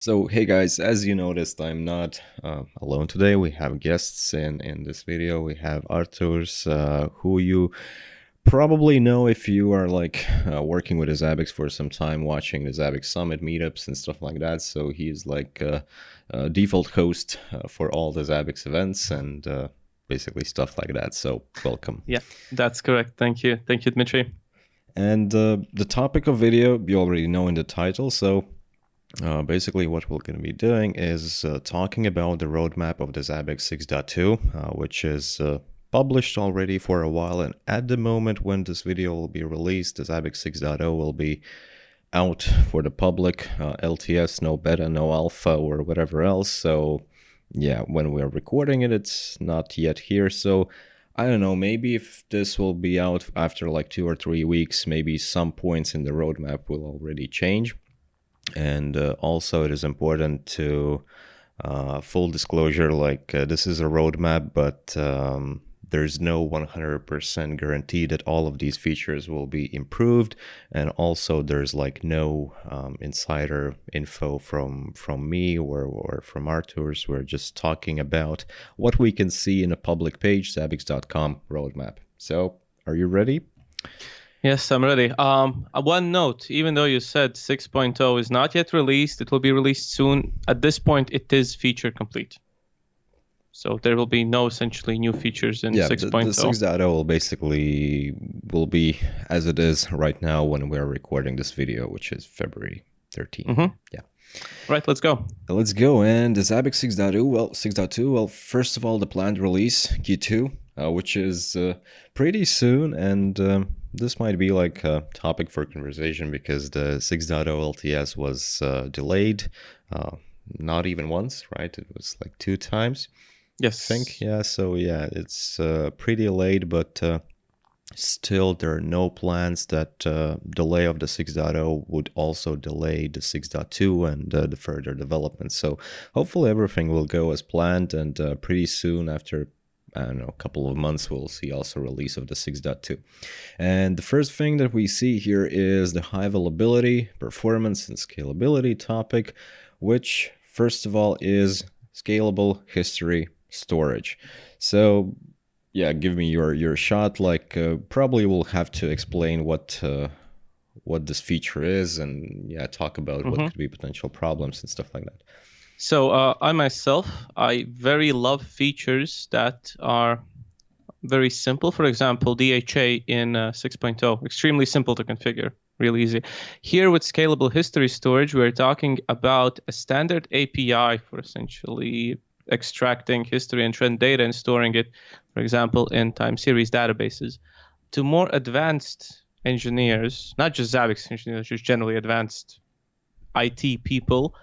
So, hey guys, as you noticed, I'm not alone today. We have guests in this video. We have Arturs, who you probably know if you are like working with the ZABBIX for some time, watching the ZABBIX Summit meetups and stuff like that. So he's like a default host for all the ZABBIX events and basically stuff like that. So welcome. Yeah, that's correct. Thank you. Thank you, Dmitry. And the topic of video, you already know in the title. So basically, what we're going to be doing is talking about the roadmap of the ZABBIX 6.2, which is published already for a while. And at the moment when this video will be released, the ZABBIX 6.0 will be out for the public, LTS, no beta, no alpha, or whatever else. So yeah, when we're recording it, it's not yet here. So I don't know, maybe if this will be out after like 2 or 3 weeks, maybe some points in the roadmap will already change. And also it is important to full disclosure, like this is a roadmap, but there's no 100% guarantee that all of these features will be improved. And also there's like no insider info from me or from Arturs. We're just talking about what we can see in a public page, zabbix.com roadmap. So are you ready? Yes, I'm ready. One note, even though you said 6.0 is not yet released, it will be released soon. At this point, it is feature complete. So there will be no essentially new features in 6.0. The 6.0 will basically be as it is right now when we're recording this video, which is February 13th. Yeah. Right, let's go. Let's go. And the ZABBIX 6.2, well, first of all, the planned release, Q2, which is pretty soon. And this might be like a topic for conversation because the 6.0 LTS was delayed, not even once, right? It was like 2 times. Yes. I think, yeah. So yeah, it's pretty late, but still there are no plans that delay of the 6.0 would also delay the 6.2 and the further development. So hopefully everything will go as planned, and pretty soon after, I don't know, a couple of months, we'll see also release of the 6.2. And the first thing that we see here is the high availability, performance, and scalability topic, which first of all is scalable history storage. So yeah, give me your shot. Like probably we'll have to explain what this feature is, and yeah, talk about what could be potential problems and stuff like that. So I very love features that are very simple. For example, DHA in 6.0, extremely simple to configure, really easy. Here with scalable history storage, we're talking about a standard API for essentially extracting history and trend data and storing it, for example, in time series databases. To more advanced engineers, not just ZABBIX engineers, just generally advanced IT people,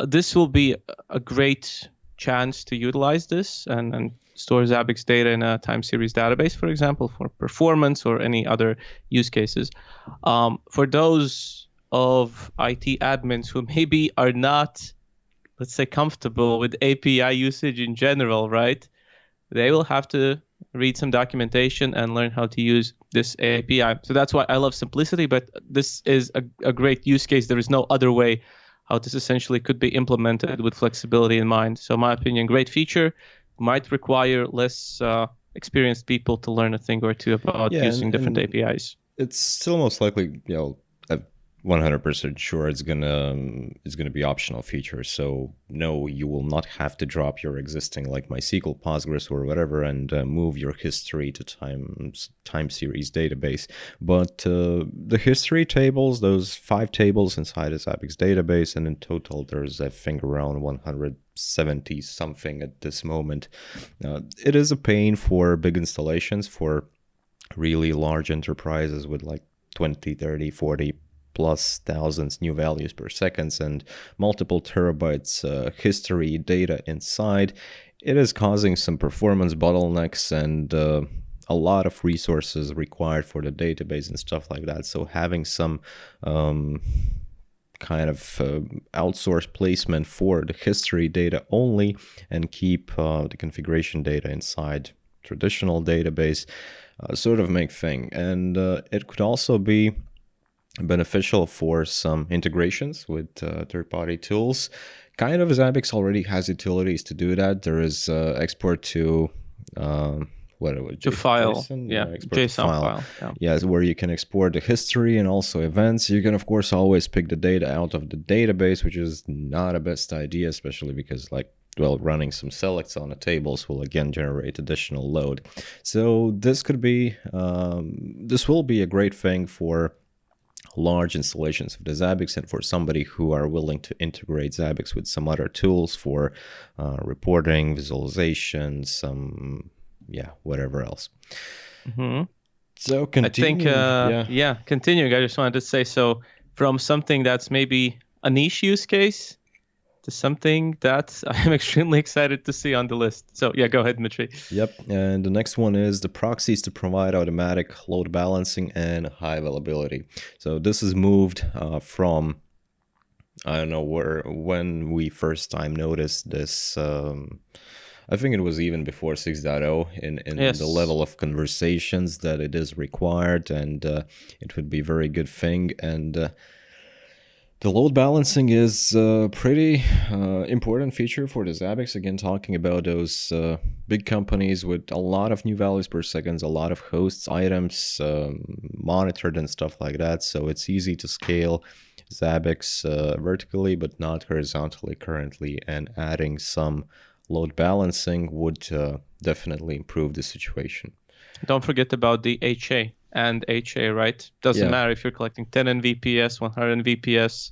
this will be a great chance to utilize this and store ZABBIX data in a time series database, for example, for performance or any other use cases. For those of IT admins who maybe are not, let's say, comfortable with API usage in general, right? They will have to read some documentation and learn how to use this API. So that's why I love simplicity, but this is a great use case. There is no other way how this essentially could be implemented with flexibility in mind. So in my opinion, great feature, might require less experienced people to learn a thing or two about using different APIs. It's still most likely, 100% sure it's gonna be optional feature. So no, you will not have to drop your existing like MySQL, Postgres, or whatever and move your history to time series database. But the history tables, those 5 tables inside a ZABBIX database, and in total there's I think around 170 something at this moment. It is a pain for big installations, for really large enterprises with like 20, 30, 40 plus thousands new values per second and multiple terabytes history data inside. It is causing some performance bottlenecks and a lot of resources required for the database and stuff like that. So having some kind of outsourced placement for the history data only and keep the configuration data inside traditional database sort of make thing. And it could also be beneficial for some integrations with third-party tools. Kind of ZABBIX already has utilities to do that. There is export to what it was, To file, JSON, yeah, export to JSON file. file. Yeah. Yeah, where you can export the history and also events. You can of course always pick the data out of the database, which is not a best idea, especially because like, well, running some selects on the tables will again generate additional load. So this could be, this will be a great thing for large installations of the ZABBIX and for somebody who are willing to integrate ZABBIX with some other tools for reporting, visualization, some, yeah, whatever else. Mm-hmm. So continuing, yeah. Continuing, I just wanted to say, so from something that's maybe a niche use case to something that I'm extremely excited to see on the list. So yeah, go ahead, Dmitry. Yep, and the next one is the proxies to provide automatic load balancing and high availability. So this is moved from, I don't know when we first time noticed this. I think it was even before 6.0 in Yes. the level of conversations that it is required, and it would be a very good thing. And the load balancing is a pretty important feature for the ZABBIX. Again, talking about those big companies with a lot of new values per second, a lot of hosts, items monitored and stuff like that. So it's easy to scale ZABBIX vertically, but not horizontally currently. And adding some load balancing would definitely improve the situation. Don't forget about the HA and HA, right? Doesn't matter if you're collecting 10 NVPS, 100 NVPS.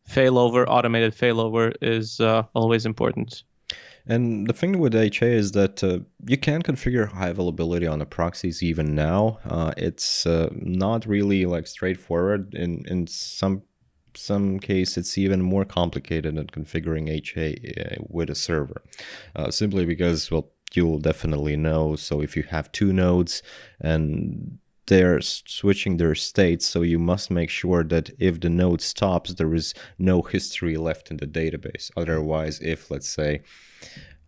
Failover, automated failover is always important. And the thing with HA is that you can configure high availability on the proxies even now. It's not really like straightforward. In some case, it's even more complicated than configuring HA with a server, simply because, well, you'll definitely know. So if you have two nodes and they're switching their states, so you must make sure that if the node stops, there is no history left in the database. Otherwise, if, let's say,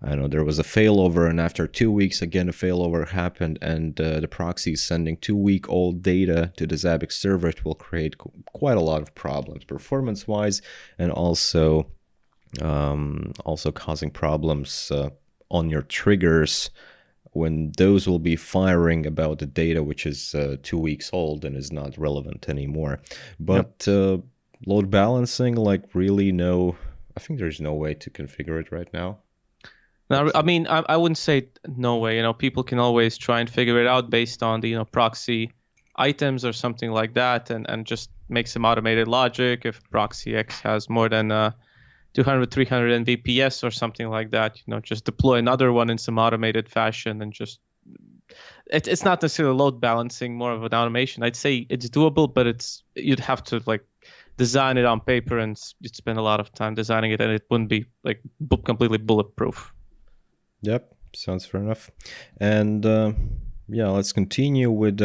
I don't know, there was a failover and after 2 weeks again a failover happened and the proxy is sending 2-week-old data to the ZABBIX server, it will create quite a lot of problems performance-wise, and also causing problems on your triggers when those will be firing about the data which is 2 weeks old and is not relevant anymore. But load balancing, like, really I think there's no way to configure it right now. Now, I mean, I wouldn't say no way. People can always try and figure it out based on the proxy items or something like that, and just make some automated logic. If proxy X has more than 200, 300 NVPS or something like that, just deploy another one in some automated fashion and just, it's not necessarily load balancing, more of an automation. I'd say it's doable, but you'd have to like design it on paper and you'd spend a lot of time designing it, and it wouldn't be like completely bulletproof. Yep, sounds fair enough. And yeah, let's continue with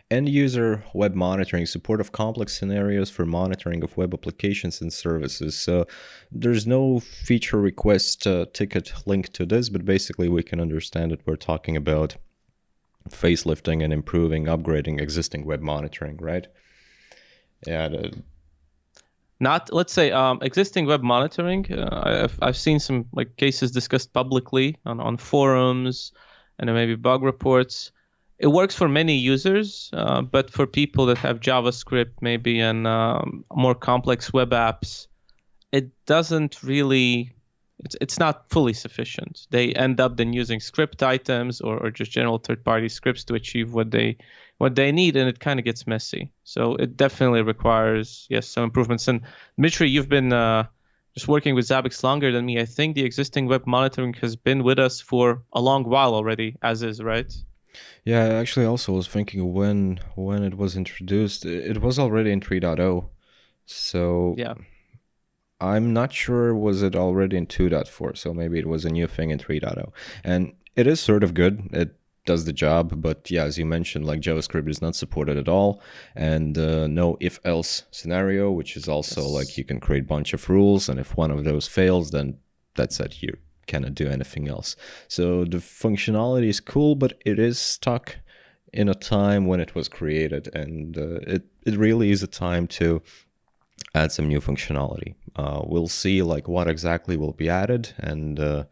end user web monitoring, support of complex scenarios for monitoring of web applications and services. So there's no feature request ticket linked to this, but basically we can understand that we're talking about facelifting and improving, upgrading existing web monitoring, right? Yeah. Not, let's say, existing web monitoring. I've seen some like cases discussed publicly on forums and maybe bug reports. It works for many users, but for people that have JavaScript maybe and more complex web apps, it doesn't really, it's not fully sufficient. They end up then using script items or just general third-party scripts to achieve what they need, and it kind of gets messy. So it definitely requires, yes, some improvements. And Dmitry, you've been just working with ZABBIX longer than me. I think the existing web monitoring has been with us for a long while already, as is, right? Yeah, I actually also was thinking when it was introduced, it was already in 3.0. So yeah, I'm not sure, was it already in 2.4? So maybe it was a new thing in 3.0. And it is sort of good. It does the job, but yeah, as you mentioned, like JavaScript is not supported at all, and no if-else scenario, which is also like you can create a bunch of rules, and if one of those fails, then that's it. You cannot do anything else. So the functionality is cool, but it is stuck in a time when it was created, and it really is a time to add some new functionality. We'll see like what exactly will be added, and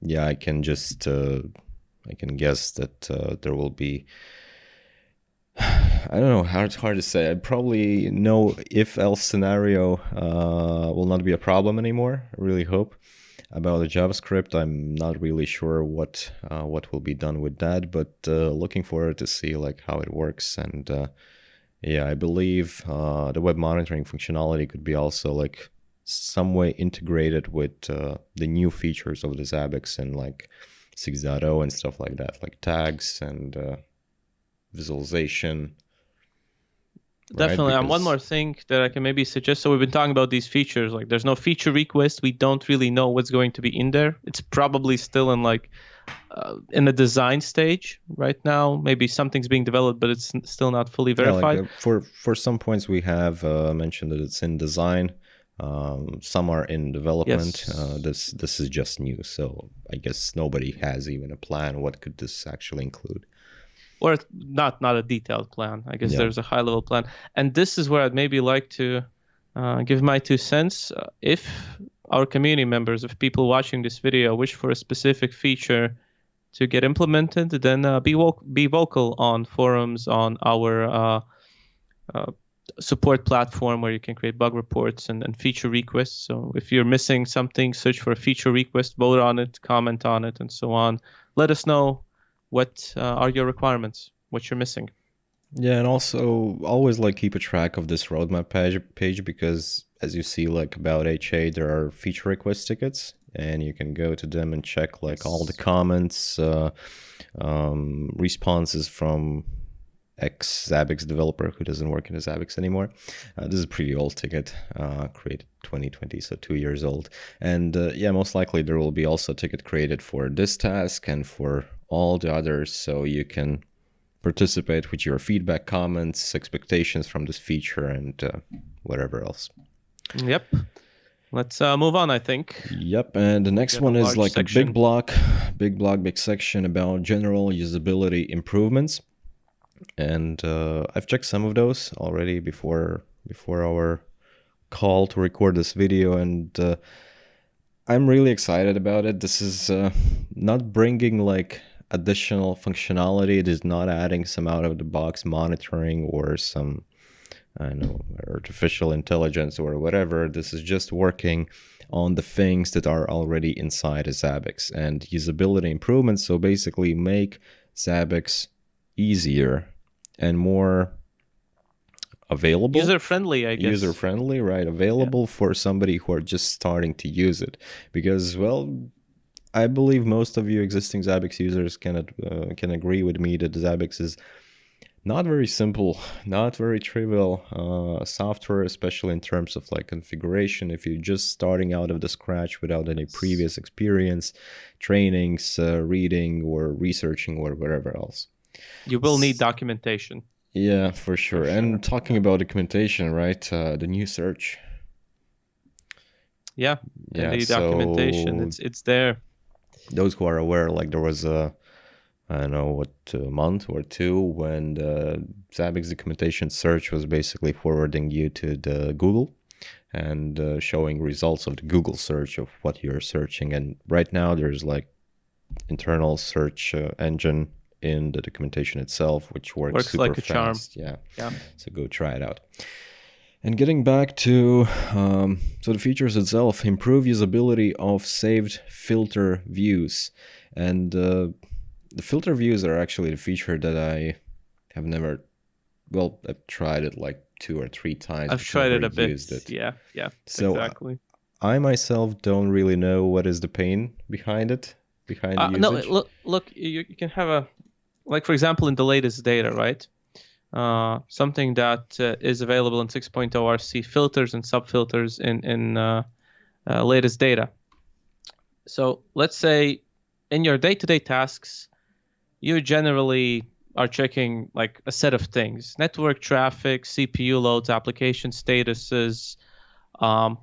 yeah, I can just I can guess that there will be, I don't know, hard to say. I probably no if else scenario will not be a problem anymore. I really hope. About the JavaScript, I'm not really sure what will be done with that, but looking forward to see like how it works. And yeah, I believe the web monitoring functionality could be also like some way integrated with the new features of the ZABBIX and like 6.0 and stuff like that, like tags and visualization. Definitely. Right? And one more thing that I can maybe suggest. So we've been talking about these features. Like, there's no feature request. We don't really know what's going to be in there. It's probably still in like in the design stage right now. Maybe something's being developed, but it's still not fully verified. Yeah, like for some points we have mentioned that it's in design. Some are in development. Yes. This is just new, so I guess nobody has even a plan. What could this actually include? Or not a detailed plan. I guess Yeah. there's a high level plan. And this is where I'd maybe like to give my 2 cents. If our community members, if people watching this video wish for a specific feature to get implemented, then be vocal on forums, on our support platform where you can create bug reports and feature requests. So if you're missing something, search for a feature request, vote on it, comment on it, and so on. Let us know what are your requirements, what you're missing. Yeah, and also always like keep a track of this roadmap page because as you see like about HA, there are feature request tickets, and you can go to them and check like all the comments, responses from ex-ZABBIX developer who doesn't work in the ZABBIX anymore. This is a pretty old ticket, created 2020, so 2 years old. And yeah, most likely there will be also a ticket created for this task and for all the others, so you can participate with your feedback, comments, expectations from this feature, and whatever else. Yep. Let's move on, I think. Yep, and the next one is like section. a big section about general usability improvements. And I've checked some of those already before our call to record this video, and I'm really excited about it. This is not bringing like additional functionality. It is not adding some out of the box monitoring or some, I don't know, artificial intelligence or whatever. This is just working on the things that are already inside a ZABBIX and usability improvements. So basically make ZABBIX easier and more available, user-friendly, I guess. User-friendly, right? Available for somebody who are just starting to use it, because well, I believe most of you existing ZABBIX users can agree with me that ZABBIX is not very simple, not very trivial software, especially in terms of like configuration. If you're just starting out of the scratch without any previous experience, trainings, reading or researching or whatever else, you will need documentation. Yeah, for sure. And talking about documentation, right? The new search. Yeah, the documentation, it's there. Those who are aware, like there was a, I don't know what, a month or two when the ZABBIX documentation search was basically forwarding you to the Google and showing results of the Google search of what you're searching. And right now there's like internal search engine in the documentation itself, which works super like a fast. charm. Yeah. So go try it out. And getting back to so the features itself, improve usability of saved filter views. And the filter views are actually the feature that I have never, well, I've tried it like 2 or 3 times. I've tried it a bit. Yeah, so exactly. I myself don't really know what is the pain behind it, behind the usage. No, look, you can have a, like for example, in the latest data, right? Something that is available in 6.0 RC filters and subfilters in latest data. So let's say in your day-to-day tasks, you generally are checking like a set of things: network traffic, CPU loads, application statuses,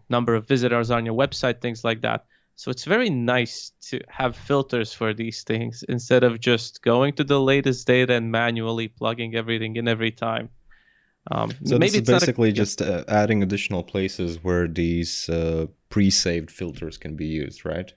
number of visitors on your website, things like that. So it's very nice to have filters for these things instead of just going to the latest data and manually plugging everything in every time. So this Maybe is it's not a basically yeah. just adding additional places where these pre-saved filters can be used, right?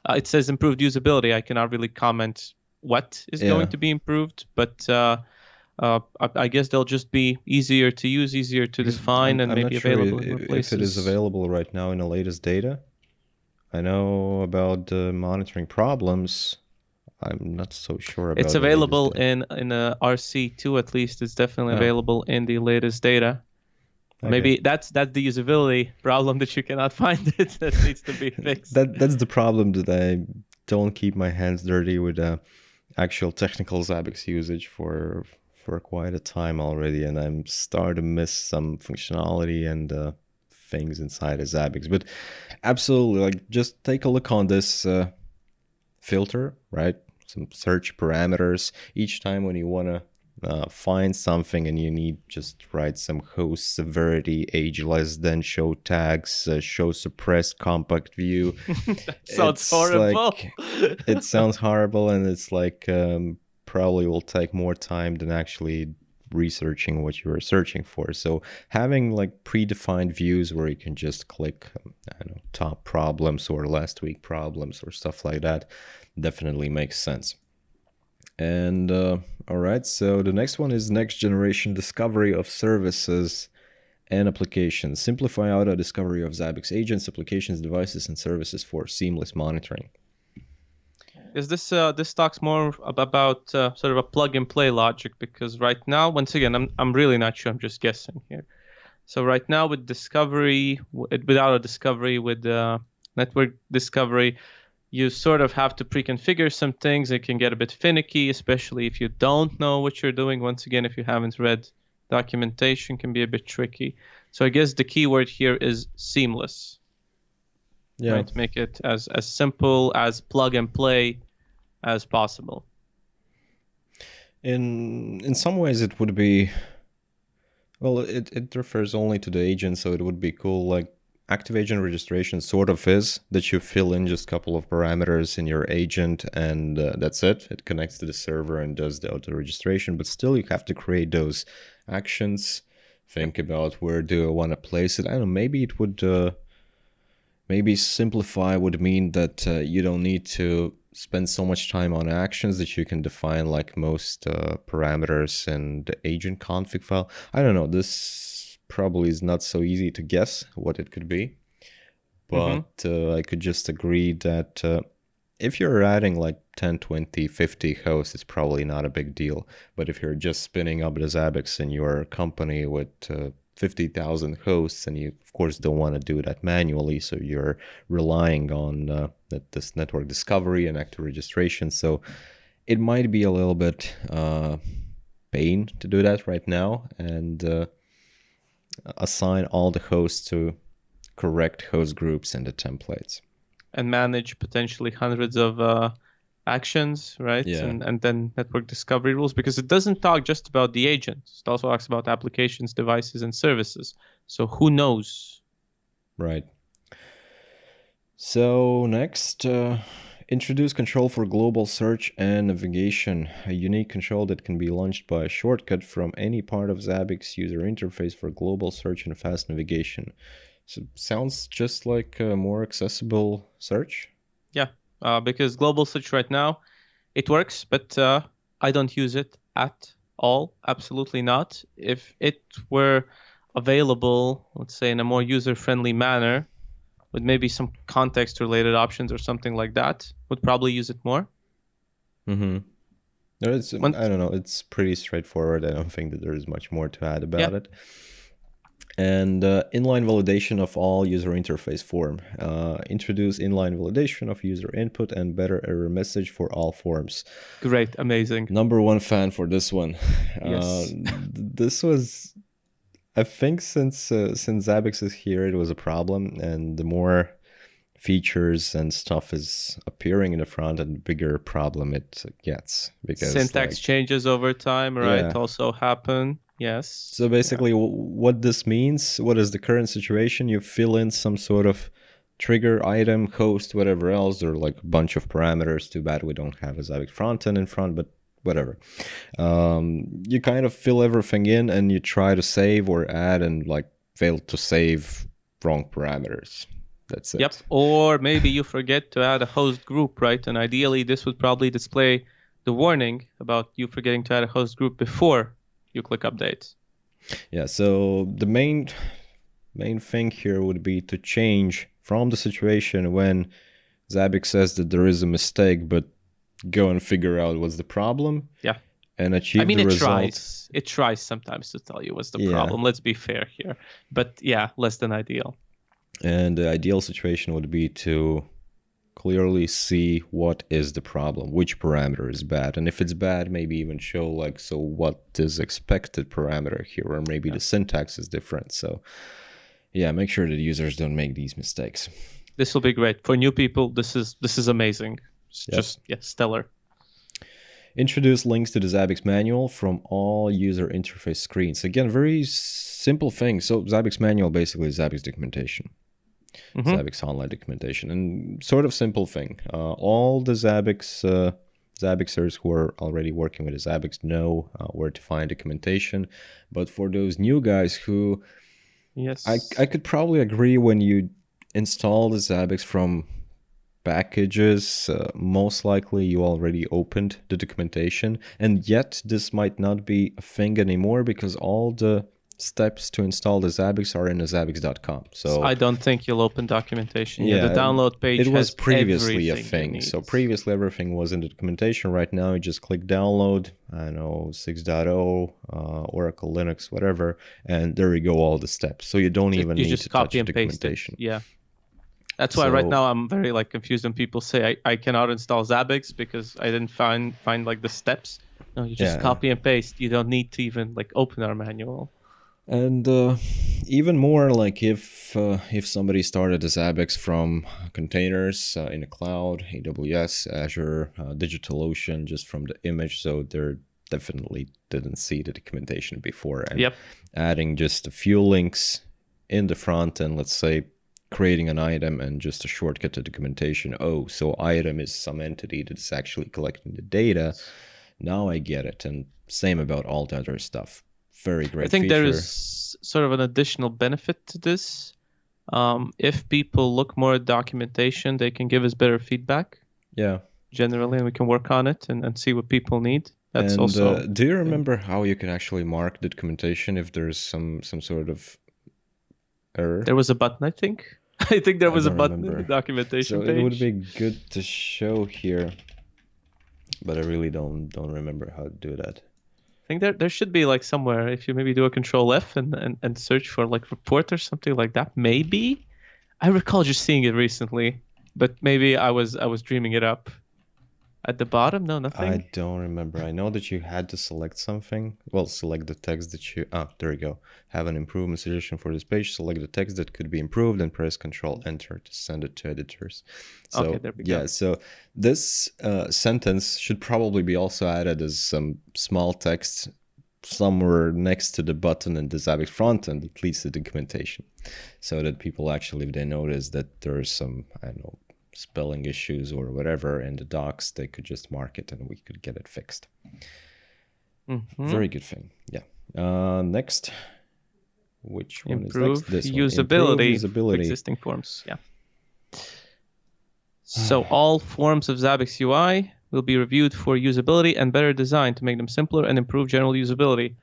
It says improved usability. I cannot really comment what is going Yeah. to be improved, but I guess they'll just be easier to use, easier to Because define, and I'm not maybe sure available in more if it is places. available right now in the latest data. I know about monitoring problems. I'm not so sure It's about the latest available data. in RC2 at least. It's definitely Oh, available in the latest data. okay. Maybe that's the usability problem that you cannot find it that needs to be fixed. That's the problem, that I don't keep my hands dirty with actual technical ZABBIX usage for quite a time already, and I'm starting to miss some functionality and things inside of ZABBIX. But absolutely, like, just take a look on this filter, right? Some search parameters. Each time when you want to find something and you need just write some host severity, age less than, show tags, show suppressed compact view. That sounds It's horrible. like, it sounds horrible, and it's like probably will take more time than actually researching what you were searching for. So having like predefined views where you can just click, I don't know, top problems or last week problems or stuff like that definitely makes sense. And all right, so the next one is next generation discovery of services and applications. Simplify auto discovery of ZABBIX agents, applications, devices, and services for seamless monitoring. Is this talks more about sort of a plug and play logic? Because right now, once again, I'm really not sure. I'm just guessing here. So right now with discovery, without a discovery, with network discovery, you sort of have to pre-configure some things. It can get a bit finicky, especially if you don't know what you're doing. Once again, if you haven't read documentation, can be a bit tricky. So I guess the key word here is seamless. Yeah. Right? Make it as simple as plug and play as possible. In some ways it would be, well, it refers only to the agent, so it would be cool. Like, active agent registration sort of is that you fill in just a couple of parameters in your agent, and that's it. It connects to the server and does the auto registration, but still you have to create those actions. Think about where do I want to place it. I don't know, maybe it would maybe simplify would mean that you don't need to spend so much time on actions, that you can define like most parameters in the agent config file. I don't know, this probably is not so easy to guess what it could be, but I could just agree that if you're adding like 10, 20, 50 hosts, it's probably not a big deal. But if you're just spinning up the ZABBIX in your company with 50,000 hosts, and you of course don't want to do that manually, so you're relying on this network discovery and active registration. So it might be a little bit pain to do that right now, and assign all the hosts to correct host groups and the templates. And manage potentially hundreds of actions, right? Yeah. And then network discovery rules, because it doesn't talk just about the agent. It also talks about applications, devices, and services. So who knows? Right. So next, introduce control for global search and navigation, a unique control that can be launched by a shortcut from any part of ZABBIX user interface for global search and fast navigation. So sounds just like a more accessible search. Yeah, because global search right now, it works, but I don't use it at all. Absolutely not. If it were available, let's say in a more user-friendly manner, with maybe some context-related options or something like that, would probably use it more. Mm-hmm. No, I don't know. It's pretty straightforward. I don't think that there is much more to add about it. And inline validation of all user interface form. Introduce inline validation of user input and better error message for all forms. Great, amazing. Number one fan for this one. Yes. This was, I think, since ZABBIX is here, it was a problem, and the more features and stuff is appearing in the front, and the bigger problem it gets, because syntax changes over time, right? Also happen. Yes. So basically, what this means, what is the current situation? You fill in some sort of trigger, item, host, whatever else. There are like a bunch of parameters. Too bad we don't have a ZABBIX frontend in front, but whatever. You kind of fill everything in and you try to save or add and like fail to save wrong parameters. That's it. Yep. Or maybe you forget to add a host group, right? And ideally, this would probably display the warning about you forgetting to add a host group before you click update. Yeah. So the main thing here would be to change from the situation when ZABBIX says that there is a mistake, but go and figure out what's the problem. Yeah. And achieve the result. It tries sometimes to tell you what's the problem. Let's be fair here. But yeah, less than ideal. And the ideal situation would be to clearly see what is the problem, which parameter is bad. And if it's bad, maybe even show like, so what is expected parameter here, or maybe the syntax is different. So yeah, make sure that users don't make these mistakes. This will be great. For new people, this is amazing. It's just stellar. Introduce links to the ZABBIX manual from all user interface screens. Again, very simple thing. So ZABBIX manual basically is ZABBIX documentation. ZABBIX online documentation, and sort of simple thing. All the ZABBIXers who are already working with the ZABBIX know where to find documentation. But for those new guys who, I could probably agree, when you install the ZABBIX from packages, most likely you already opened the documentation, and yet this might not be a thing anymore because all the steps to install the ZABBIX are in the ZABBIX.com. So I don't think you'll open documentation. Yeah, the download page. It was previously a thing. So previously everything was in the documentation. Right now you just click download, I know 6.0, Oracle, Linux, whatever, and there you go, all the steps. So you don't even need to touch the documentation. Yeah. That's why right now I'm very like confused when people say I cannot install ZABBIX because I didn't find like the steps. No, you just copy and paste. You don't need to even like open our manual. And even more, like if somebody started a ZABBIX from containers in the cloud, AWS, Azure, DigitalOcean, just from the image, so they definitely didn't see the documentation before. And adding just a few links in the front and let's say creating an item and just a shortcut to documentation. Oh, so item is some entity that's actually collecting the data. Now I get it. And same about all the other stuff. Very great I think feature. There is sort of an additional benefit to this. If people look more at documentation, they can give us better feedback. Yeah. Generally, and we can work on it and see what people need. That's and, also. Do you remember how you can actually mark the documentation if there's some sort of error? There was a button, I think. I think there was a button in the documentation page. So it would be good to show here, but I really don't remember how to do that. I think there should be like somewhere, if you maybe do a Control F and search for like report or something like that. Maybe I recall just seeing it recently, but maybe I was dreaming it up. At the bottom, no, nothing. I don't remember. I know that you had to select something. Well, select the text that you. There you go. Have an improvement suggestion for this page. Select the text that could be improved and press Control Enter to send it to editors. So okay, there we go. So this sentence should probably be also added as some small text somewhere next to the button in the ZABBIX front end, at least the documentation, so that people actually, if they notice that there's some, I don't know, spelling issues or whatever in the docs, they could just mark it and we could get it fixed. Very good thing. Yeah. Next, which one is next? This one. Improve usability. Existing forms. Yeah. So all forms of ZABBIX UI will be reviewed for usability and better design to make them simpler and improve general usability.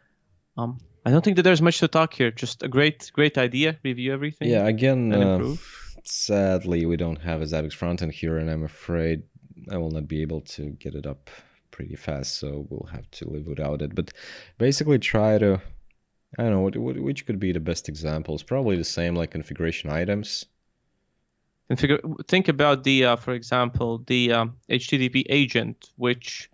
I don't think that there's much to talk here. Just a great idea. Review everything. Yeah. Again, and improve. Sadly, we don't have a ZABBIX frontend here, and I'm afraid I will not be able to get it up pretty fast, so we'll have to live without it. But basically try to, I don't know, which could be the best examples. Probably the same like configuration items. Think about the, for example, the HTTP agent, which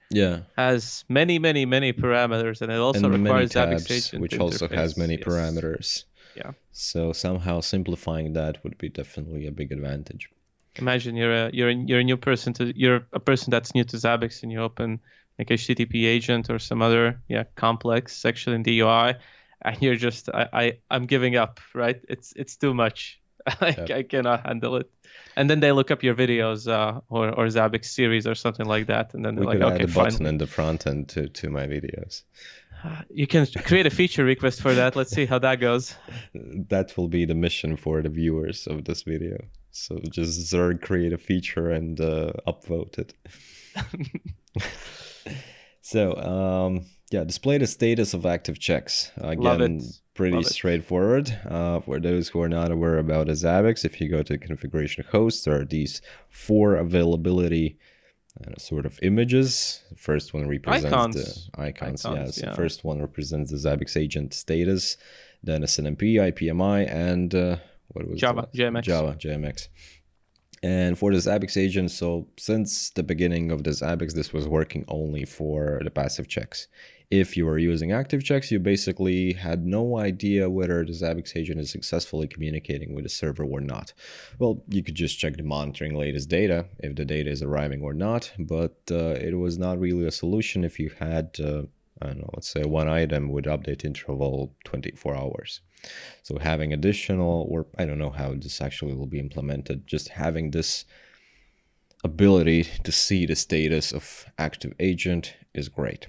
has many parameters, and it also requires ZABBIX agent which also has many parameters. Yeah. So somehow simplifying that would be definitely a big advantage. Imagine you're a new person you're a person that's new to ZABBIX, and you open like HTTP agent or some other complex section in the UI, and you're just I'm giving up, right? It's too much. I cannot handle it. And then they look up your videos or ZABBIX series or something like that, and then they're We like, could add okay, a button finally. in the front end to my videos. You can create a feature request for that. Let's see how that goes. That will be the mission for the viewers of this video. So just Zerg create a feature and upvote it. So yeah, display the status of active checks. Love Again, it. pretty Love it. straightforward. For those who are not aware about the ZABBIX, if you go to configuration host, there are these 4 availability sort of images. The first one represents the icons. Yeah, so the first one represents the ZABBIX agent status, then SNMP, IPMI, and what was Java, JMX. Java, JMX. And for the ZABBIX agent, so since the beginning of the ZABBIX, this was working only for the passive checks. If you were using active checks, you basically had no idea whether the ZABBIX agent is successfully communicating with the server or not. Well, you could just check the monitoring latest data, if the data is arriving or not, but it was not really a solution if you had, I don't know, let's say one item with update interval 24 hours. So having additional, or I don't know how this actually will be implemented, just having this ability to see the status of active agent is great.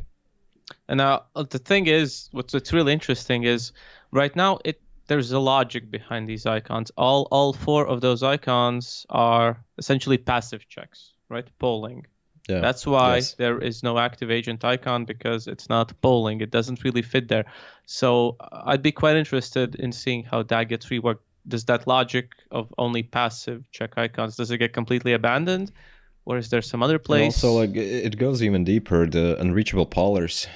And now the thing is, what's really interesting is right now there's a logic behind these icons. All 4 of those icons are essentially passive checks, right? Polling. Yeah. That's why there is no active agent icon, because it's not polling. It doesn't really fit there. So I'd be quite interested in seeing how that gets reworked. Does that logic of only passive check icons, does it get completely abandoned? Or is there some other place? And also, like, it goes even deeper, the unreachable pollers.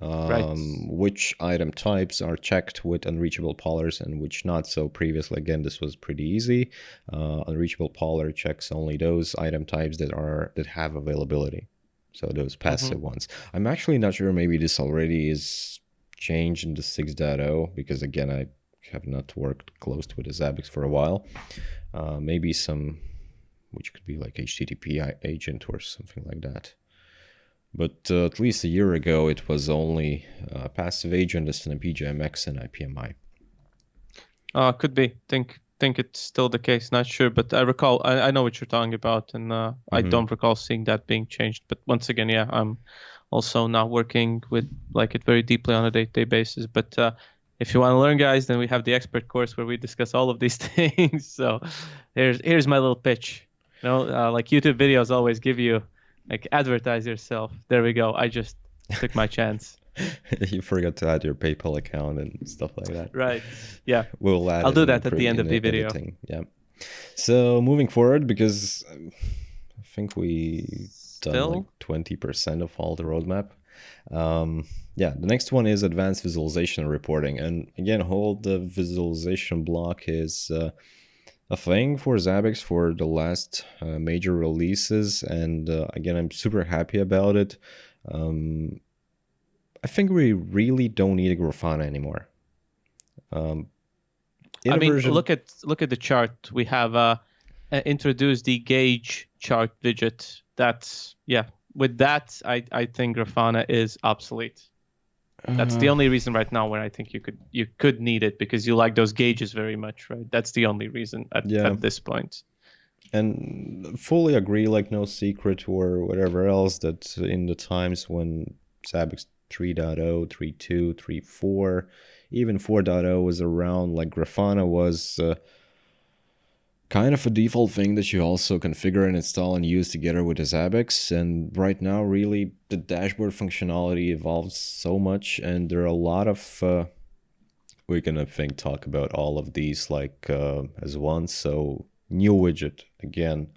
Right. Which item types are checked with unreachable pollers and which not. So previously, again, this was pretty easy. Unreachable poller checks only those item types that have availability. So those passive ones. I'm actually not sure, maybe this already is changed in the 6.0, because again, I have not worked close with the ZABBIX for a while. Maybe some, which could be like HTTP agent or something like that. But at least a year ago, it was only passive agent, SNMP, JMX, and IPMI. Could be. Think it's still the case. Not sure, but I recall. I know what you're talking about, and I don't recall seeing that being changed. But once again, yeah, I'm also not working with it very deeply on a day-to-day basis. But if you want to learn, guys, then we have the expert course where we discuss all of these things. So here's my little pitch. Like YouTube videos always give you, like, advertise yourself. There we go. I just took my chance. You forgot to add your PayPal account and stuff like that. Right. Yeah. We'll add. I'll do that at the end of the video. Editing. Yeah. So moving forward, because I think we done like 20% of all the roadmap. Yeah, the next one is advanced visualization and reporting. And again, the visualization block is a thing for ZABBIX for the last major releases, and again, I'm super happy about it. I think we really don't need a Grafana anymore. Look at the chart. We have introduced the gauge chart widget. That's, yeah. With that, I think Grafana is obsolete. That's the only reason right now where I think you could need it, because you like those gauges very much, right? That's the only reason at this point. And fully agree, like, no secret or whatever else, that in the times when ZABBIX 3.0, 3.2, 3.4, even 4.0 was around, like, Grafana was kind of a default thing that you also configure and install and use together with the ZABBIX. And right now, really, the dashboard functionality evolves so much, and there are a lot of we're gonna talk about all of these like as one. So new widget, again,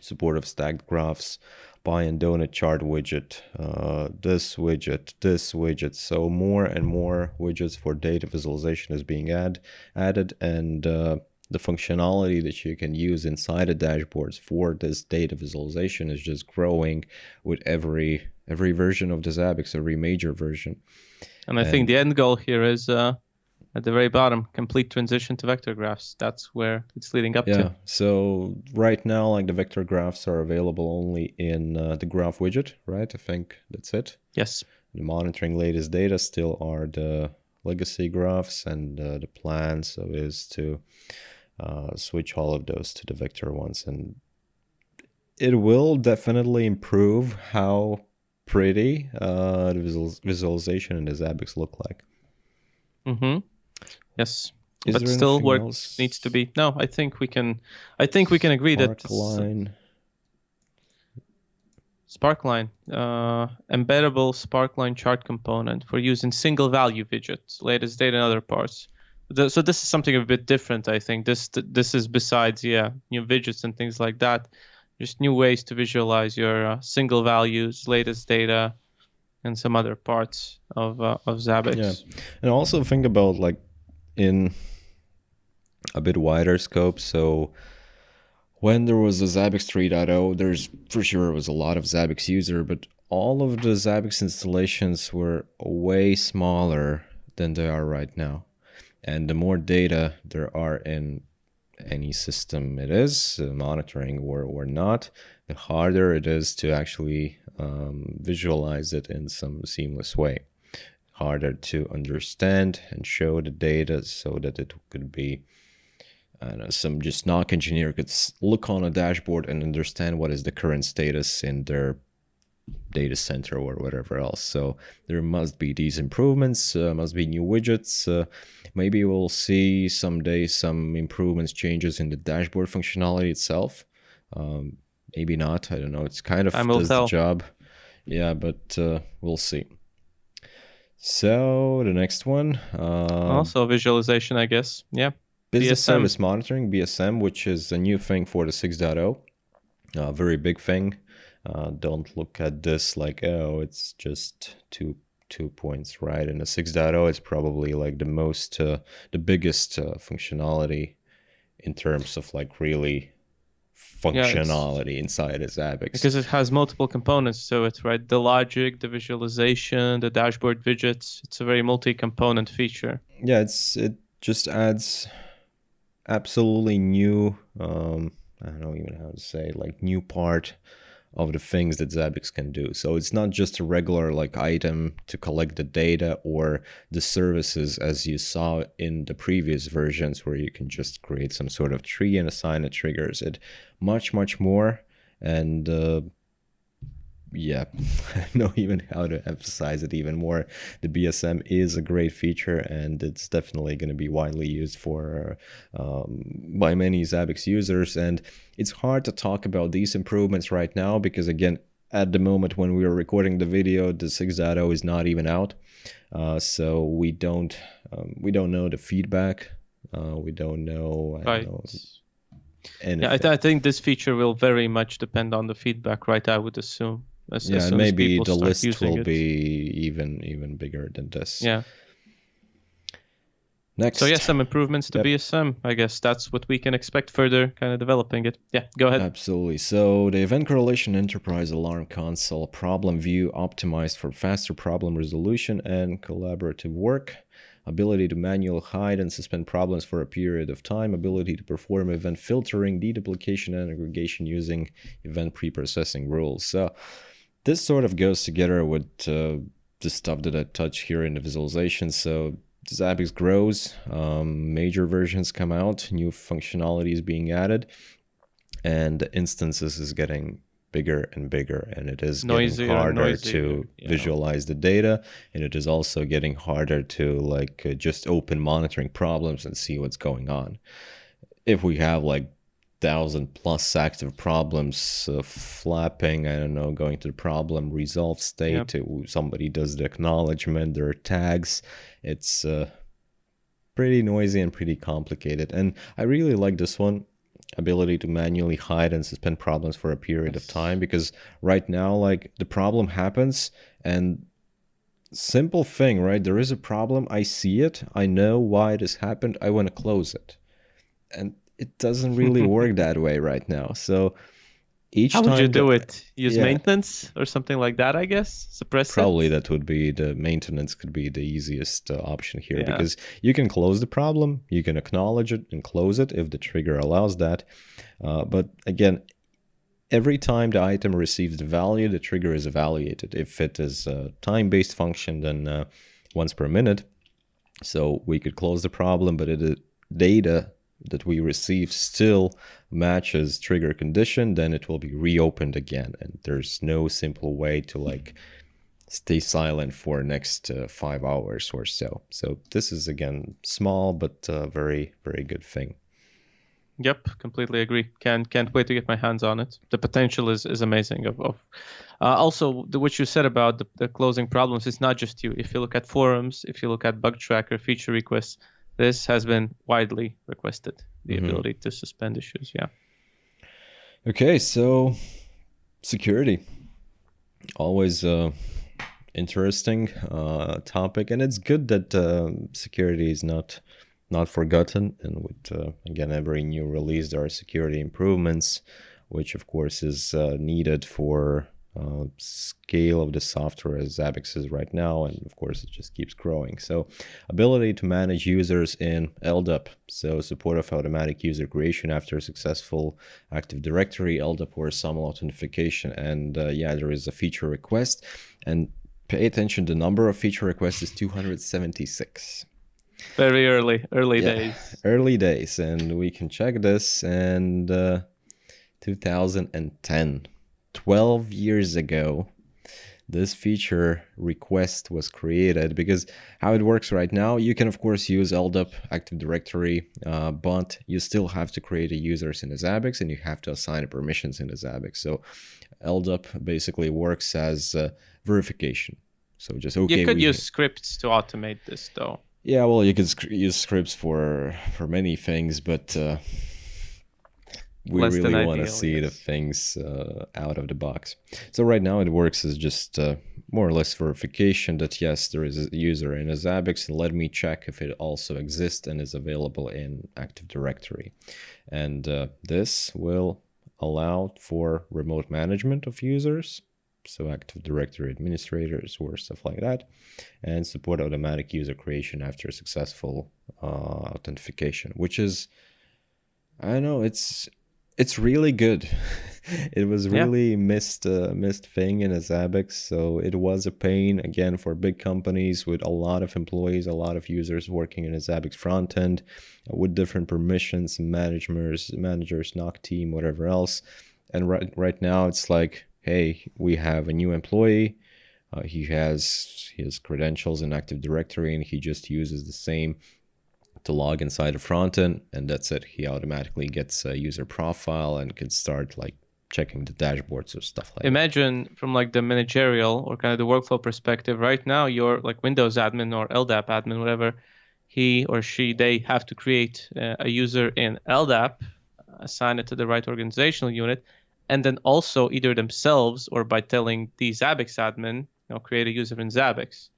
support of stacked graphs, pie and donut chart widget, this widget. So more and more widgets for data visualization is being added, and the functionality that you can use inside the dashboards for this data visualization is just growing with every version of the ZABBIX, every major version. And I think the end goal here is at the very bottom, complete transition to vector graphs. That's where it's leading up to. Yeah, so right now, like, the vector graphs are available only in the graph widget, right? I think that's it. Yes. The monitoring latest data still are the legacy graphs, and the plan so is to switch all of those to the vector ones, and it will definitely improve how pretty the visualization in the ZABBIX look like. Yes. Is But there still anything work else? needs to be. No, I think we can agree that Sparkline. Sparkline, embeddable Sparkline chart component for use in single value widgets, latest data and other parts. So this is something a bit different, I think. This is besides, new widgets and things like that, just new ways to visualize your single values, latest data, and some other parts of ZABBIX. Yeah, and also think about like in a bit wider scope. So when there was a ZABBIX 3.0, there's for sure was a lot of ZABBIX user, but all of the ZABBIX installations were way smaller than they are right now. And the more data there are in any system it is, monitoring or not, the harder it is to actually visualize it in some seamless way. Harder to understand and show the data so that it could be some just NOC engineer could look on a dashboard and understand what is the current status in their data center or whatever else. So there must be these improvements, must be new widgets. Maybe we'll see someday some improvements, changes in the dashboard functionality itself. Maybe not. I don't know. It's kind of does the job. Yeah, but we'll see. So the next one. Also visualization, I guess. Yeah. Business BSM. Service Monitoring, BSM, which is a new thing for the 6.0. Very big thing. Don't look at this like, oh, it's just two points, right? In the 6.0, it's probably like the biggest functionality in terms of like really functionality inside of ZABBIX. Because it has multiple components to it, right? The logic, the visualization, the dashboard widgets. It's a very multi-component feature. Yeah, it just adds absolutely new, I don't know even how to say, like new part of the things that ZABBIX can do. So it's not just a regular like item to collect the data or the services as you saw in the previous versions where you can just create some sort of tree and assign it triggers. It much more, and yeah, I don't know even how to emphasize it even more. The BSM is a great feature, and it's definitely going to be widely used for by many ZABBIX users. And it's hard to talk about these improvements right now because, again, at the moment when we are recording the video, the 6.0 is not even out, so we don't know the feedback. We don't know. Right. Anything. Yeah, I think this feature will very much depend on the feedback, right? I would assume. Yeah, maybe the list will be even bigger than this. Yeah. Next. So yeah, some improvements to BSM. I guess that's what we can expect further, kind of developing it. Yeah, go ahead. Absolutely. So the Event Correlation Enterprise Alarm Console problem view optimized for faster problem resolution and collaborative work. Ability to manually hide and suspend problems for a period of time. Ability to perform event filtering, deduplication, and aggregation using event preprocessing rules. So this sort of goes together with the stuff that I touch here in the visualization. So ZABBIX grows, major versions come out, new functionalities being added, and the instances is getting bigger and bigger, and it is getting harder to visualize the data, and it is also getting harder to like just open monitoring problems and see what's going on. If we have like 1,000+ active problems flapping, I don't know, going to the problem resolve state, somebody does the acknowledgement, there are tags, it's pretty noisy and pretty complicated. And I really like this one, ability to manually hide and suspend problems for a period of time, because right now like the problem happens and simple thing, right? There is a problem, I see it, I know why this happened, I want to close it. And it doesn't really work that way right now. So each time... How would you do it? Use maintenance or something like that, I guess? Suppress Probably it? That would be the maintenance could be the easiest option here, because you can close the problem, you can acknowledge it and close it if the trigger allows that. But again, every time the item receives the value, the trigger is evaluated. If it is a time-based function, then once per minute. So we could close the problem, but the data that we receive still matches trigger condition, then it will be reopened again. And there's no simple way to like stay silent for next 5 hours or so. So this is again small, but very, very good thing. Yep, completely agree. Can't wait to get my hands on it. The potential is amazing. Also, what you said about the closing problems is not just you. If you look at forums, if you look at bug tracker feature requests, this has been widely requested. The ability to suspend issues. Yeah. Okay, so security, always interesting topic, and it's good that security is not forgotten. And with again every new release, there are security improvements, which of course is needed for scale of the software as ZABBIX is right now, and of course it just keeps growing. So ability to manage users in LDAP, so support of automatic user creation after a successful Active Directory, LDAP, or SAML authentication. And yeah, there is a feature request, and pay attention, the number of feature requests is 276. Very early days. Early days, and we can check this. And 2010, 12 years ago, this feature request was created. Because how it works right now, you can of course use LDAP, Active Directory, but you still have to create a users in the ZABBIX, and you have to assign permissions in the ZABBIX. So LDAP basically works as verification. So just okay. You could use scripts to automate this, though. Yeah, well, you could use scripts for many things, but we really want to see the things out of the box. So right now it works as just more or less verification that yes, there is a user in a ZABBIX, and let me check if it also exists and is available in Active Directory. And this will allow for remote management of users, so Active Directory administrators or stuff like that, and support automatic user creation after successful authentication, which is, I don't know, it's really good. It was really missed thing in a ZABBIX, so it was a pain again for big companies with a lot of employees, a lot of users working in a ZABBIX front end with different permissions, managers, NOC team, whatever else. And right now it's like, hey, we have a new employee. He has his credentials in Active Directory, and he just uses the same to log inside the front end, and that's it. He automatically gets a user profile and can start like checking the dashboards or stuff like that. Imagine from like the managerial or kind of the workflow perspective, right now you're like Windows admin or LDAP admin, whatever, he or she, they have to create a user in LDAP, assign it to the right organizational unit, and then also either themselves or by telling the ZABBIX admin, create a user in ZABBIX.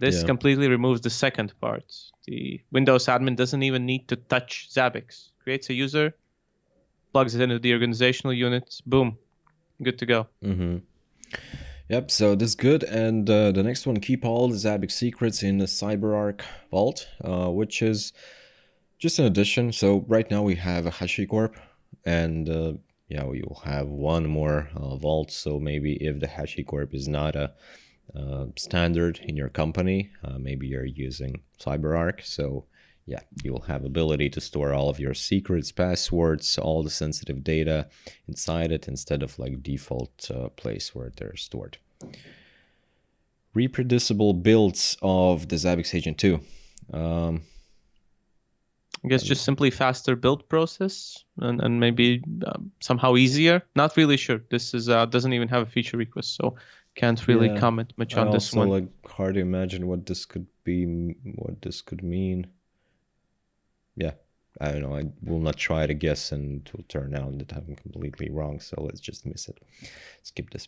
This completely removes the second part. The Windows admin doesn't even need to touch ZABBIX. Creates a user, plugs it into the organizational unit, boom, good to go. Yep, so this is good. And the next one, keep all the ZABBIX secrets in the CyberArk vault, which is just an addition. So right now we have a HashiCorp, and yeah, we will have one more vault. So maybe if the HashiCorp is not a standard in your company, maybe you're using CyberArk. So yeah, you will have ability to store all of your secrets, passwords, all the sensitive data inside it instead of like default place where they're stored. Reproducible builds of the ZABBIX Agent 2. I guess just simply faster build process and maybe somehow easier. Not really sure. This is doesn't even have a feature request, so can't really comment much on this one. Also, like, hard to imagine what this could be, what this could mean. Yeah, I don't know. I will not try to guess, and it will turn out that I'm completely wrong. So let's just miss it. Skip this.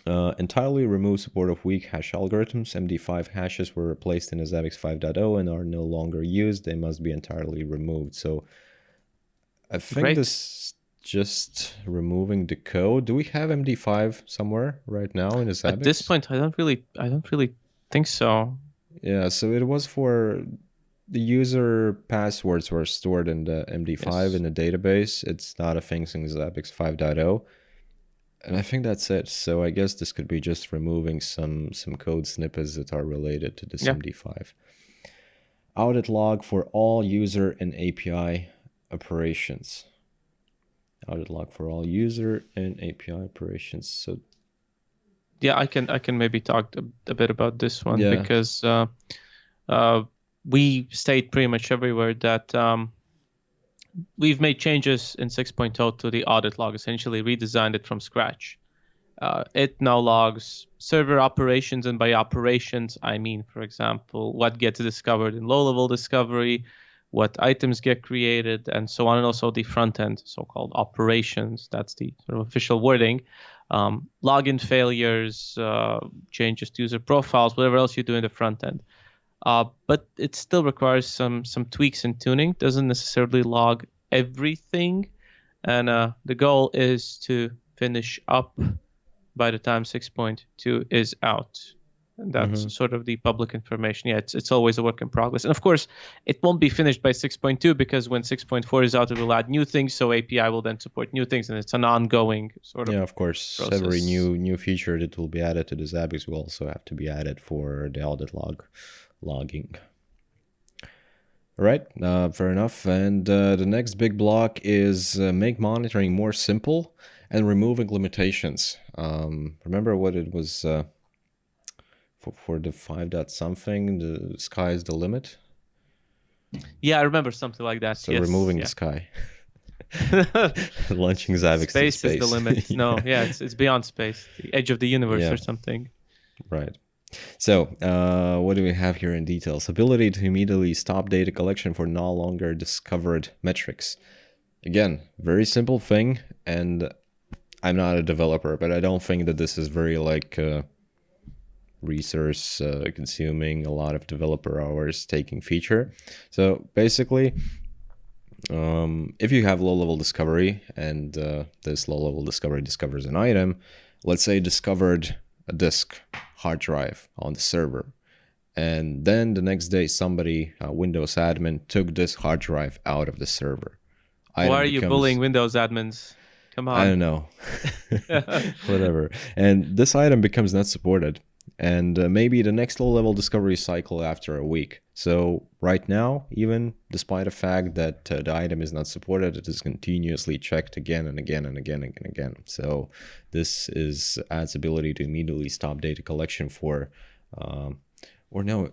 Entirely remove support of weak hash algorithms. MD5 hashes were replaced in a ZABBIX 5.0 and are no longer used. They must be entirely removed. So I think this just removing the code. Do we have MD5 somewhere right now in the ZABBIX? At this point, I don't really think so. Yeah, so it was for the user passwords were stored in the MD5 in the database. It's not a thing in ZABBIX 5.0. And I think that's it. So I guess this could be just removing some code snippets that are related to this MD5. Audit log for all user and API operations. Audit log for all user and API operations. So yeah, I can maybe talk a bit about this one, yeah. because we state pretty much everywhere that we've made changes in 6.0 to the audit log, essentially redesigned it from scratch. It now logs server operations, and by operations, I mean, for example, what gets discovered in low-level discovery, what items get created, and so on, and also the front-end, so-called operations. That's the sort of official wording. Login failures, changes to user profiles, whatever else you do in the front-end. But it still requires some tweaks and tuning. Doesn't necessarily log everything, and the goal is to finish up by the time 6.2 is out. And that's sort of the public information. Yeah, it's always a work in progress. And of course, it won't be finished by 6.2, because when 6.4 is out, it will add new things. So API will then support new things, and it's an ongoing sort of of course, process. every new feature that will be added to the ZABBIX will also have to be added for the audit logging. All right, fair enough. And the next big block is make monitoring more simple and removing limitations. Remember what it was for the 5 dot something, the sky is the limit? Yeah, I remember something like that. So yes, removing the sky. Launching ZABBIX to space. Space is the limit. No, yeah, it's beyond space. The edge of the universe or something. Right. So what do we have here in details? Ability to immediately stop data collection for no longer discovered metrics. Again, very simple thing, and I'm not a developer, but I don't think that this is very like resource consuming, a lot of developer hours taking feature. So basically, if you have low-level discovery and this low-level discovery discovers an item, let's say discovered a disk hard drive on the server, and then the next day somebody, Windows admin, took this hard drive out of the server. Why are you bullying Windows admins? Come on. I don't know. Whatever. And this item becomes not supported, and maybe the next low-level discovery cycle after a week. So right now, even despite the fact that the item is not supported, it is continuously checked again and again and again and again. So this adds ability to immediately stop data collection for, or no,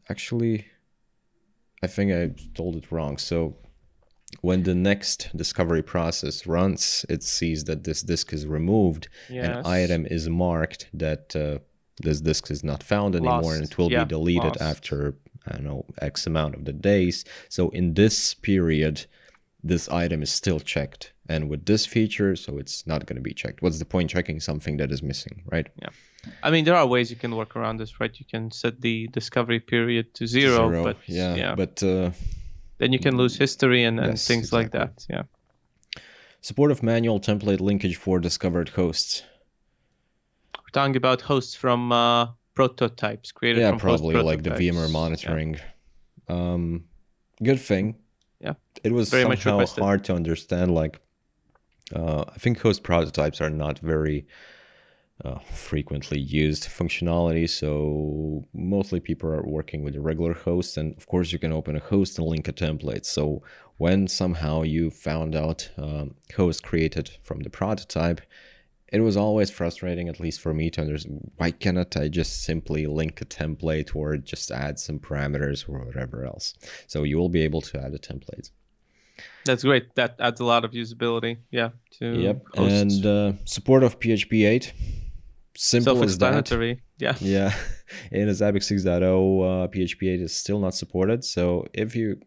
actually, I think I told it wrong. So when the next discovery process runs, it sees that this disk is removed, and item is marked that this disk is not found anymore, and it will be deleted after, I don't know, X amount of the days. So in this period, this item is still checked. And with this feature, so it's not going to be checked. What's the point checking something that is missing, right? Yeah. I mean, there are ways you can work around this, right? You can set the discovery period to zero. But but then you can lose history and things like that. Yeah. Support of manual template linkage for discovered hosts. We're talking about hosts from prototypes created from probably like the VMware monitoring. Good thing. Yeah. It was very somehow hard to understand. Like, I think host prototypes are not very frequently used functionality, so mostly people are working with a regular host, and of course you can open a host and link a template. So when somehow you found out host created from the prototype, it was always frustrating, at least for me, to understand why cannot I just simply link a template or just add some parameters or whatever else. So you will be able to add a template. That's great. That adds a lot of usability. Yeah. To hosts. And support of PHP 8. Simple as that. Yeah. Yeah. In ZABBIX 6.0, PHP 8 is still not supported. So if you,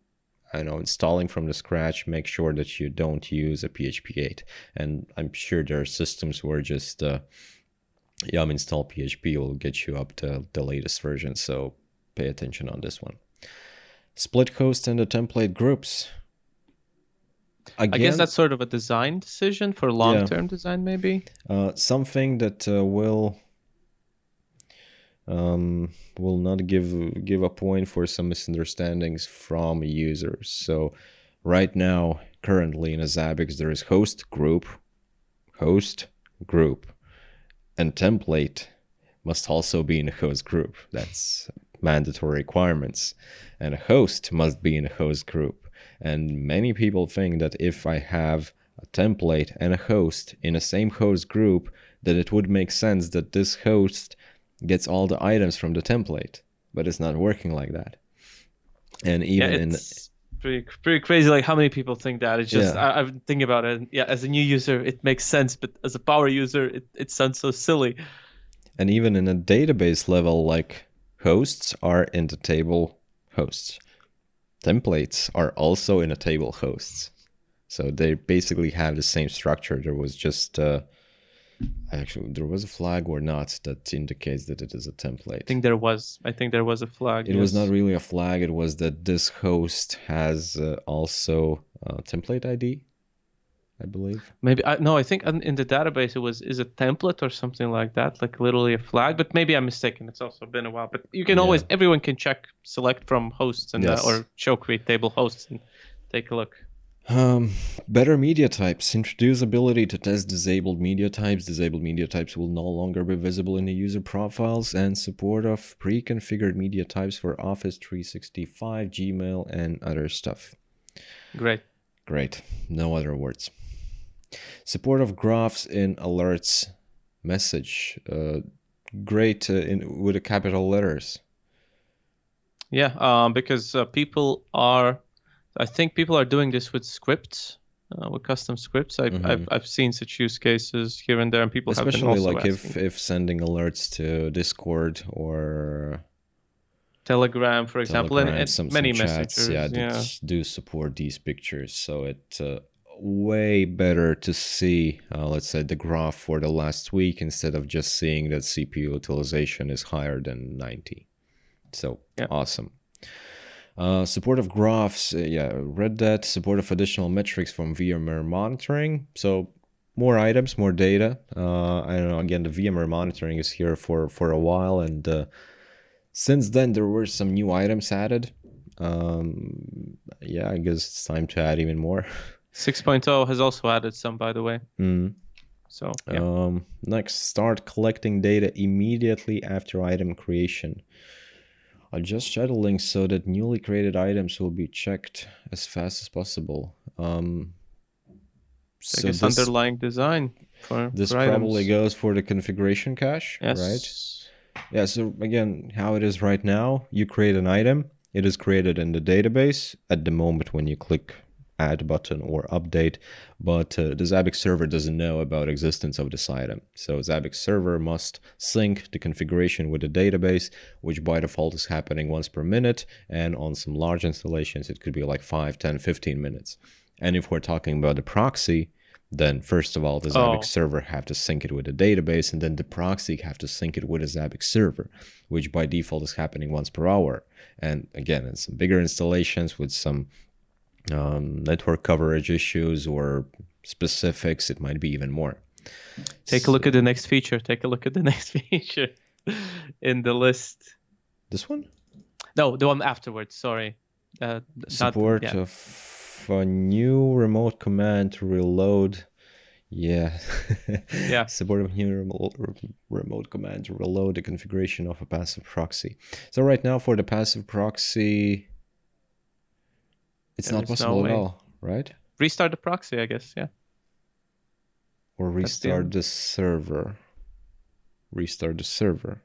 installing from the scratch, make sure that you don't use a PHP 8. And I'm sure there are systems where just yum install PHP will get you up to the latest version. So pay attention on this one. Split host and the template groups. Again, I guess that's sort of a design decision for long-term design, maybe. Something that will not give a point for some misunderstandings from users. So right now, currently in a ZABBIX, there is host group, and template must also be in a host group. That's mandatory requirements, and a host must be in a host group. And many people think that if I have a template and a host in the same host group, that it would make sense that this host gets all the items from the template, but it's not working like that. And even it's pretty crazy. Like how many people think that? It's just I've been thinking about it. And yeah, as a new user, it makes sense, but as a power user, it sounds so silly. And even in a database level, like hosts are in the table hosts. Templates are also in a table hosts. So they basically have the same structure. There was just actually there was a flag or not that indicates that it is a template. I think there was a flag. It was not really a flag. It was that this host has also template ID, I believe. Maybe I think in the database is a template or something like that, like literally a flag. But maybe I'm mistaken. It's also been a while. But you can always, everyone can check, select from hosts and or show create table hosts and take a look. Better media types. Introduce ability to test disabled media types. Disabled media types will no longer be visible in the user profiles, and support of pre-configured media types for Office 365, Gmail, and other stuff. Great. No other words. Support of graphs in alerts message. Great with the capital letters. Yeah, because I think people are doing this with scripts, with custom scripts. I've seen such use cases here and there, and people especially have been also like if sending alerts to Discord or Telegram, for example, and some many chats, messengers. That do support these pictures. So it's way better to see, let's say, the graph for the last week instead of just seeing that CPU utilization is higher than 90. So awesome. Support of graphs, read that. Support of additional metrics from VMware monitoring. So more items, more data. I don't know, again, the VMware monitoring is here for a while, and since then there were some new items added. I guess it's time to add even more. 6.0 has also added some, by the way. So next, start collecting data immediately after item creation. Adjust scheduling so that newly created items will be checked as fast as possible. So this underlying design for probably goes for the configuration cache, yes. Right? Yeah, so again, how it is right now, you create an item, it is created in the database at the moment when you click add button or update, but the ZABBIX server doesn't know about existence of this item. So ZABBIX server must sync the configuration with the database, which by default is happening once per minute, and on some large installations it could be like 5, 10, 15 minutes. And if we're talking about the proxy, then first of all the ZABBIX server have to sync it with the database, and then the proxy have to sync it with the ZABBIX server, which by default is happening once per hour. And again, in some bigger installations with some network coverage issues or specifics, it might be even more. Take a look at the next feature. In the list. This one? No, the one afterwards. Sorry. Support of a new remote command to reload. Support of new remote command to reload the configuration of a passive proxy. So right now for the passive proxy, it's not possible at all, right? Restart the proxy, I guess, yeah. Or restart the server. Restart the server.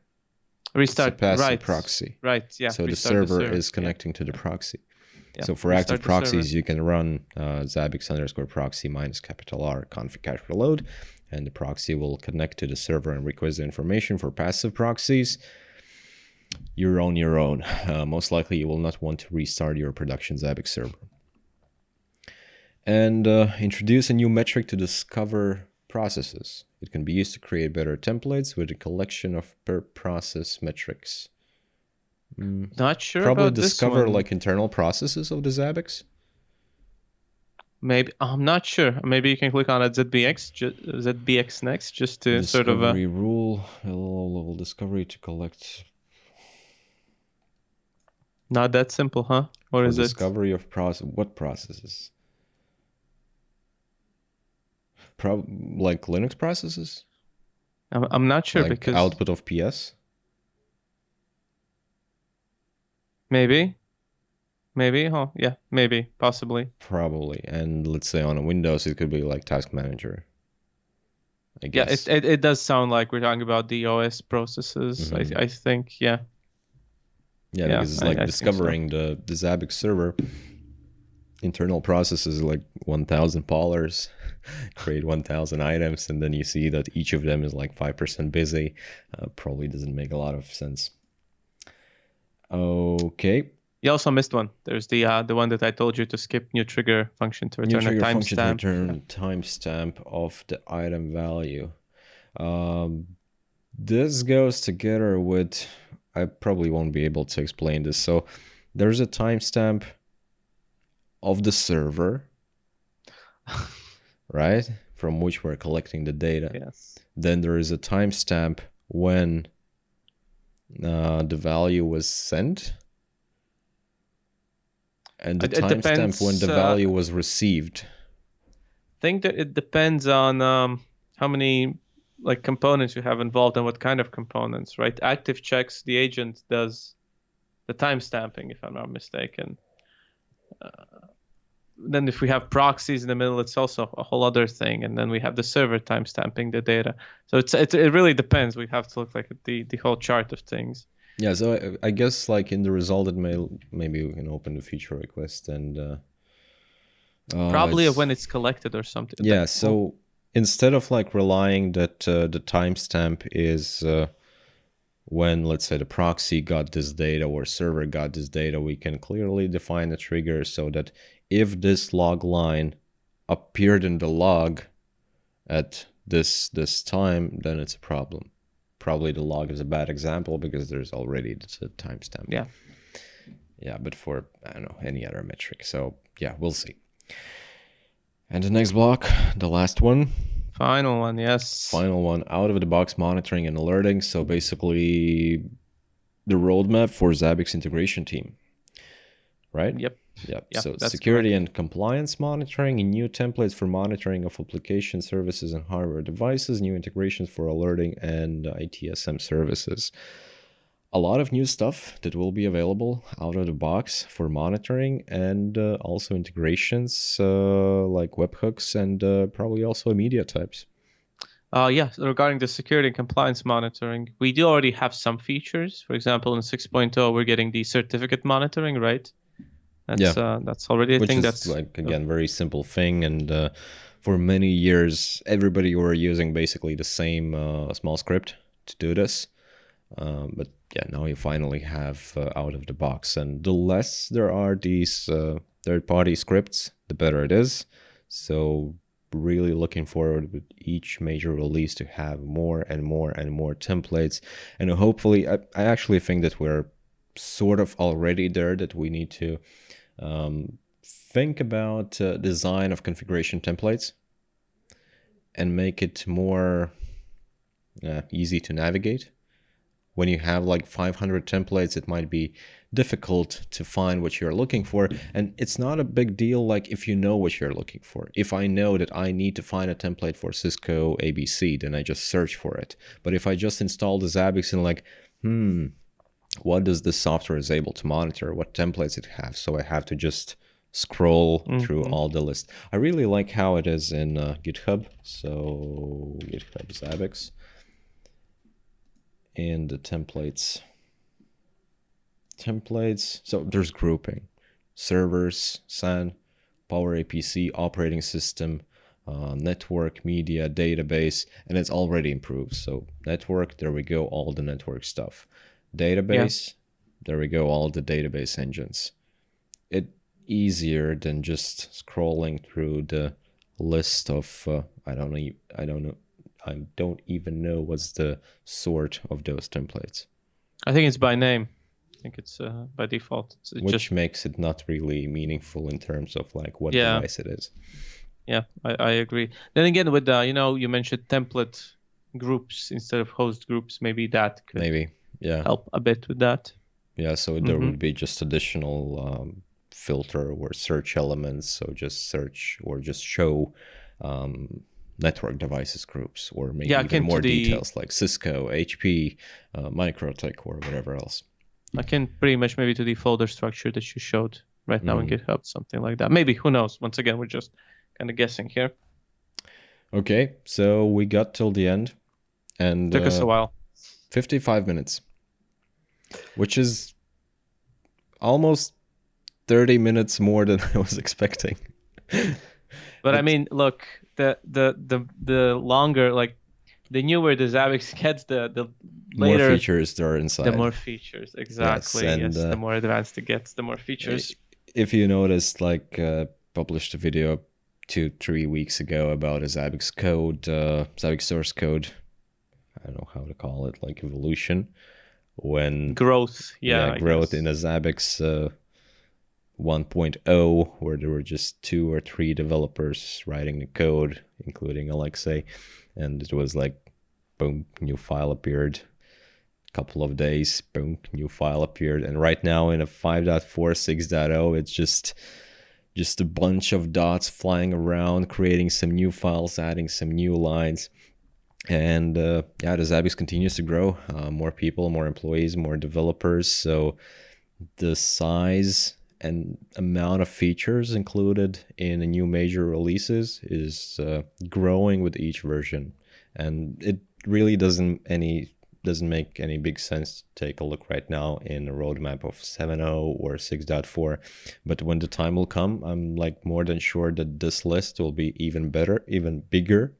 Restart, passive proxy. Right, yeah. So the server is connecting to the proxy. Yeah. So for active proxies, you can run ZABBIX_proxy -R config cache reload, and the proxy will connect to the server and request the information. For passive proxies, you're on your own. Most likely you will not want to restart your production ZABBIX server. And introduce a new metric to discover processes. It can be used to create better templates with a collection of per process metrics. Not sure probably about discover this one. Like internal processes of the ZABBIX. Maybe I'm not sure. Maybe you can click on it ZBX next just to discovery sort of rule level discovery to collect. Not that simple, huh? Or is discovery of what processes? Like Linux processes? I'm not sure, like because output of PS. Maybe, huh? Yeah, maybe, possibly. Probably. And let's say on a Windows, it could be like Task Manager, I Yeah, guess. it does sound like we're talking about the OS processes. Mm-hmm. I think, yeah. Yeah, Yeah, because it's like I think so. discovering the ZABBIX server internal processes like 1,000 pollers, create 1,000 items, and then you see that each of them is like 5% busy. Probably doesn't make a lot of sense. Okay. You also missed one. There's the one that I told you to skip new trigger function to New return a trigger function to timestamp. return timestamp of the item value. This goes together with, I probably won't be able to explain this. So there's a timestamp of the server, right? From which we're collecting the data. Yes. Then there is a timestamp when the value was sent. And the timestamp when the value was received. I think that it depends on how many like components you have involved and what kind of components, right? Active checks, the agent does the timestamping, if I'm not mistaken. Then if we have proxies in the middle, it's also a whole other thing. And then we have the server timestamping the data. So it really depends. We have to look like at the whole chart of things. Yeah, so I guess like in the result, maybe we can open the feature request and probably when it's collected or something. Yeah, so instead of like relying that the timestamp is when, let's say, the proxy got this data or server got this data, we can clearly define a trigger so that if this log line appeared in the log at this time, then it's a problem. Probably the log is a bad example because there's already the timestamp. Yeah. Yeah, but for, I don't know, any other metric. So yeah, we'll see. And the next block, the last one. Final one, yes. Final one, out-of-the-box monitoring and alerting. So basically the roadmap for ZABBIX integration team, right? Yep. Yep. So security correct. And compliance monitoring, and new templates for monitoring of application services and hardware devices, new integrations for alerting and ITSM services. A lot of new stuff that will be available out of the box for monitoring, and also integrations like webhooks and probably also media types. Yeah, regarding the security and compliance monitoring, we do already have some features. For example, in 6.0, we're getting the certificate monitoring, right? That's already a thing that's like, again, very simple thing. And for many years, everybody were using basically the same small script to do this. But yeah, now you finally have out of the box, and the less there are these third-party scripts, the better it is. So really looking forward with each major release to have more and more and more templates. And hopefully, I actually think that we're sort of already there, that we need to think about design of configuration templates and make it more easy to navigate. When you have like 500 templates, it might be difficult to find what you're looking for. And it's not a big deal like if you know what you're looking for. If I know that I need to find a template for Cisco ABC, then I just search for it. But if I just install the ZABBIX and like, what does this software is able to monitor? What templates it has? So I have to just scroll through all the list. I really like how it is in GitHub. So GitHub ZABBIX. And the templates, so there's grouping, servers, SAN, Power APC, operating system, network, media, database, and it's already improved. So network, there we go, all the network stuff. Database, there we go, all the database engines. It easier than just scrolling through the list of I don't even know what's the sort of those templates. I think it's by name. I think it's by default. Which just makes it not really meaningful in terms of like what device it is. Yeah, I agree. Then again, with you mentioned template groups instead of host groups. Maybe that could help a bit with that. Yeah, so there would be just additional filter or search elements. So just search or just show network devices groups, or maybe even more details like Cisco, HP, Microtech, or whatever else. I can pretty much maybe to the folder structure that you showed right now in GitHub, something like that. Maybe, who knows? Once again, we're just kind of guessing here. Okay, so we got till the end, and Took us a while. 55 minutes, which is almost 30 minutes more than I was expecting. But I mean, look, the longer, like, the newer the ZABBIX gets, the later more features there are inside. the more features, exactly. Yes, and, yes, the more advanced it gets, the more features. If you noticed, like, published a video 2-3 weeks ago about a ZABBIX code, ZABBIX source code. I don't know how to call it, like evolution, when Growth, yeah, growth in a ZABBIX 1.0, where there were just 2 or 3 developers writing the code, including Alexei, and it was like, boom, new file appeared. Couple of days, boom, new file appeared. And right now in a 5.4 6.0, it's just a bunch of dots flying around, creating some new files, adding some new lines. And yeah, the ZABBIX continues to grow. More people, more employees, more developers. So the size and amount of features included in the new major releases is growing with each version. And it really doesn't make any big sense to take a look right now in a roadmap of 7.0 or 6.4. But when the time will come, I'm like more than sure that this list will be even better, even bigger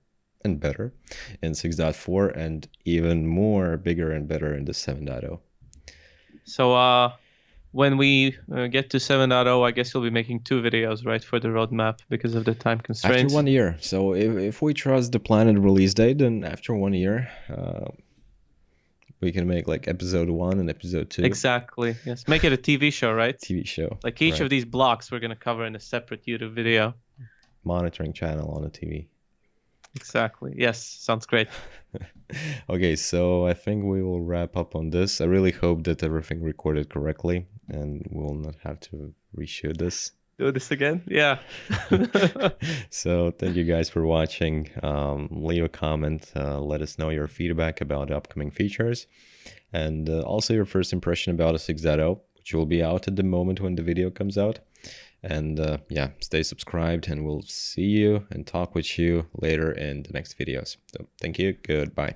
and better in 6.4, and even more bigger and better in the 7.0. So when we get to 7.0, I guess you'll be making 2 videos, right, for the roadmap because of the time constraints. After 1 year. So if we trust the planned release date, then after 1 year, we can make like episode 1 and episode 2. Exactly. Yes. Make it a TV show, right? TV show. Like each of these blocks we're going to cover in a separate YouTube video. Monitoring channel on the TV. Exactly. Yes. Sounds great. Okay, so I think we will wrap up on this. I really hope that everything recorded correctly and we'll not have to reshoot this. Do this again? Yeah. So thank you guys for watching. Leave a comment. Let us know your feedback about the upcoming features, and also your first impression about a 6.0, which will be out at the moment when the video comes out. And yeah, stay subscribed, and we'll see you and talk with you later in the next videos. So thank you. Goodbye.